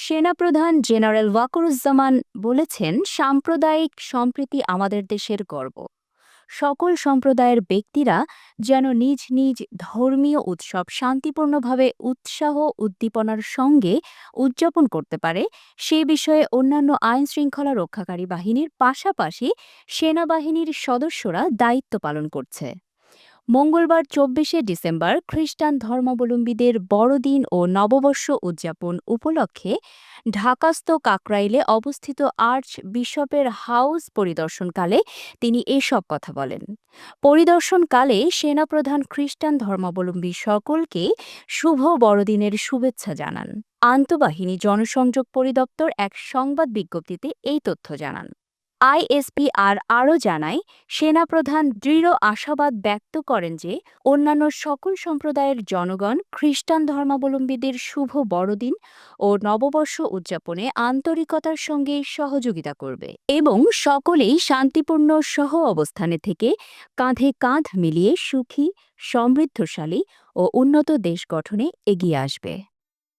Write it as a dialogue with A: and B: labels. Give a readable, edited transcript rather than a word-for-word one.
A: সেনাপ্রধান জেনারেল ওয়াকারুজ্জামান বলেছেন, সাম্প্রদায়িক সম্প্রীতি আমাদের দেশের গর্ব। সকল সম্প্রদায়ের ব্যক্তিরা যেন নিজ নিজ ধর্মীয় উৎসব শান্তিপূর্ণভাবে উৎসাহ উদ্দীপনার সঙ্গে উদযাপন করতে পারে সে বিষয়ে অন্যান্য আইন শৃঙ্খলা রক্ষাকারী বাহিনীর পাশাপাশি সেনাবাহিনীর সদস্যরা দায়িত্ব পালন করছে। মঙ্গলবার ২৪শে ডিসেম্বর খ্রিস্টান ধর্মাবলম্বীদের বড়দিন ও নববর্ষ উদযাপন উপলক্ষে ঢাকাস্থ কাকরাইলে অবস্থিত আর্চ বিশপের হাউস পরিদর্শনকালে তিনি এসব কথা বলেন। পরিদর্শনকালে সেনাপ্রধান খ্রিস্টান ধর্মাবলম্বী সকলকে শুভ বড়দিনের শুভেচ্ছা জানান। আন্তঃবাহিনী জনসংযোগ পরিদপ্তর এক সংবাদ বিজ্ঞপ্তিতে এই তথ্য জানান। আইএসপিআর আরও জানায়, সেনাপ্রধান দৃঢ় আশাবাদ ব্যক্ত করেন যে অন্যান্য সকল সম্প্রদায়ের জনগণ খ্রিস্টান ধর্মাবলম্বীদের শুভ বড়দিন ও নববর্ষ উদযাপনে আন্তরিকতার সঙ্গে সহযোগিতা করবে এবং সকলেই শান্তিপূর্ণ সহ অবস্থানে থেকে কাঁধে কাঁধ মিলিয়ে সুখী, সমৃদ্ধশালী ও উন্নত দেশ গঠনে এগিয়ে আসবে।